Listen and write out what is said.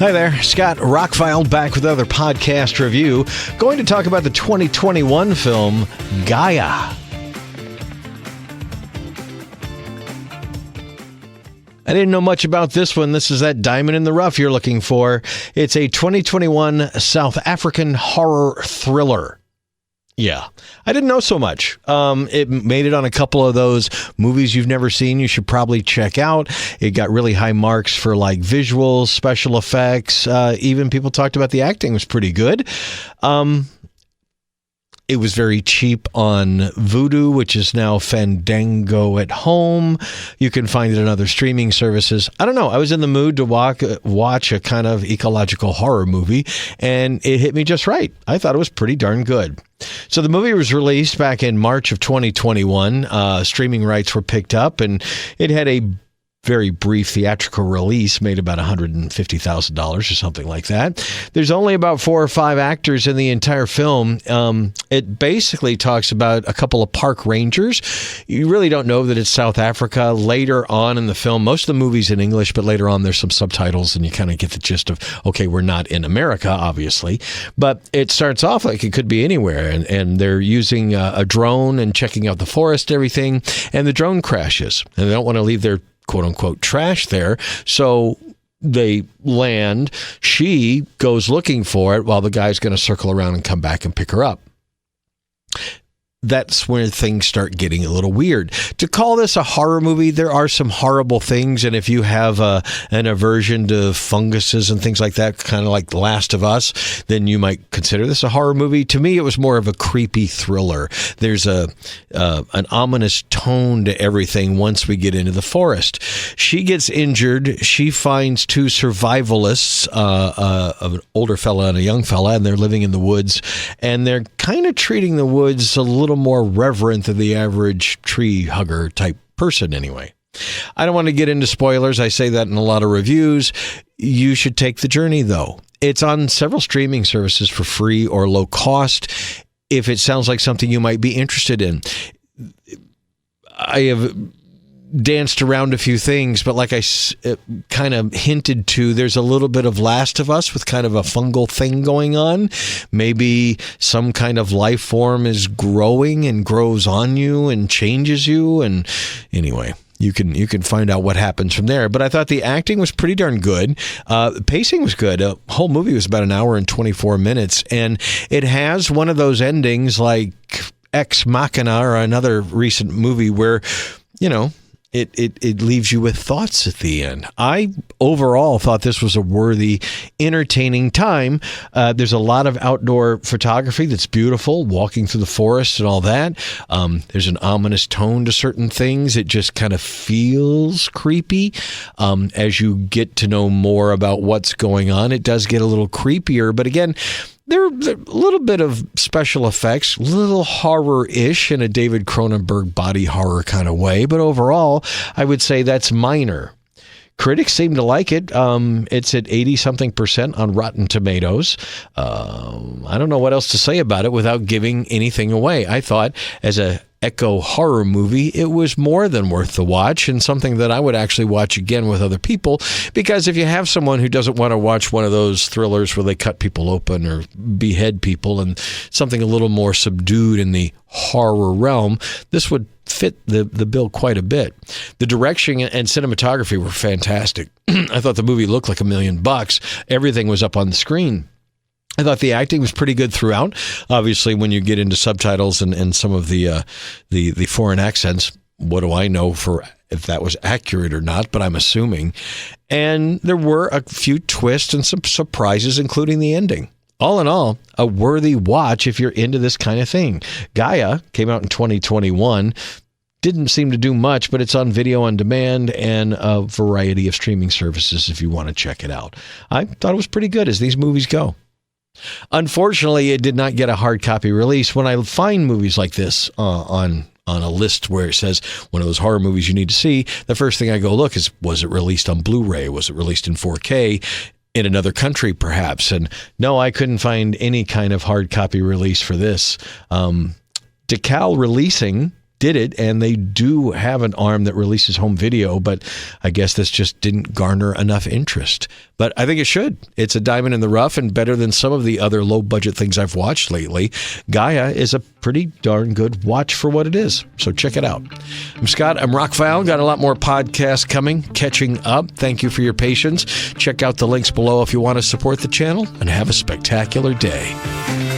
Hi there, Scott ROCKFILE back with another podcast review. Going to talk about the 2021 film Gaia. I didn't know much about this one. This is that diamond in the rough you're looking for. It's a 2021 South African horror thriller. Yeah, I didn't know so much. It made it on a couple of those movies you've never seen. You should probably check out. It got really high marks for like visuals, special effects. Even people talked about the acting was pretty good. It was very cheap on Vudu, which is now Fandango at home. You can find it on other streaming services. I don't know. I was in the mood to watch a kind of ecological horror movie, and it hit me just right. I thought it was pretty darn good. So the movie was released back in March of 2021. Streaming rights were picked up, and it had a very brief theatrical release, made about $150,000 or something like that. There's only about 4 or 5 actors in the entire film. It basically talks about a couple of park rangers. You really don't know that it's South Africa. Later on in the film, most of the movie's in English, but later on there's some subtitles and you kind of get the gist of, okay, we're not in America, obviously. But it starts off like it could be anywhere, and they're using a drone and checking out the forest and everything, and the drone crashes, and they don't want to leave their quote-unquote trash there, so they land. She goes looking for it while the guy's going to circle around and come back and pick her up. That's where things start getting a little weird. To call this a horror movie, there are some horrible things, and if you have an aversion to funguses and things like that, kind of like The Last of Us, then you might consider this a horror movie. To me, it was more of a creepy thriller. There's an ominous tone to everything once we get into the forest. She gets injured. She finds 2 survivalists, an older fella and a young fella, and they're living in the woods, and they're kind of treating the woods a little more reverent than the average tree hugger type person anyway. I don't want to get into spoilers. I say that in a lot of reviews. You should take the journey, though. It's on several streaming services for free or low cost if it sounds like something you might be interested in. I have danced around a few things, but like I kind of hinted to, there's a little bit of Last of Us with kind of a fungal thing going on. Maybe some kind of life form is growing and grows on you and changes you. And anyway, you can find out what happens from there. But I thought the acting was pretty darn good. The pacing was good. The whole movie was about an hour and 24 minutes. And it has one of those endings like Ex Machina or another recent movie where, you know, It leaves you with thoughts at the end. I overall thought this was a worthy, entertaining time. There's a lot of outdoor photography that's beautiful, walking through the forest and all that. There's an ominous tone to certain things. It just kind of feels creepy. As you get to know more about what's going on, it does get a little creepier. But again, there are a little bit of special effects, a little horror-ish in a David Cronenberg body horror kind of way. But overall, I would say that's minor. Critics seem to like it. It's at 80-something% on Rotten Tomatoes. I don't know what else to say about it without giving anything away. I thought, as a eco horror movie, it was more than worth the watch, and something that I would actually watch again with other people, because if you have someone who doesn't want to watch one of those thrillers where they cut people open or behead people and something a little more subdued in the horror realm, this would fit the bill quite a bit. The direction and cinematography were fantastic. I thought the movie looked like $1 million. Everything was up on the screen. I thought the acting was pretty good throughout. Obviously, when you get into subtitles and some of the foreign accents, what do I know for if that was accurate or not, but I'm assuming. And there were a few twists and some surprises, including the ending. All in all, a worthy watch if you're into this kind of thing. Gaia came out in 2021. Didn't seem to do much, but it's on video on demand and a variety of streaming services if you want to check it out. I thought it was pretty good as these movies go. Unfortunately, it did not get a hard copy release. When I find movies like this on a list where it says one of those horror movies you need to see, the first thing I go look is, was it released on Blu-ray? Was it released in 4K? In another country, perhaps? And no, I couldn't find any kind of hard copy release for this. Decal Releasing did it, and they do have an arm that releases home video, but I guess this just didn't garner enough interest. But I think it should. It's a diamond in the rough and better than some of the other low-budget things I've watched lately. Gaia is a pretty darn good watch for what it is, so check it out. I'm Scott. I'm ROCKFILE. Got a lot more podcasts coming, catching up. Thank you for your patience. Check out the links below if you want to support the channel, and have a spectacular day.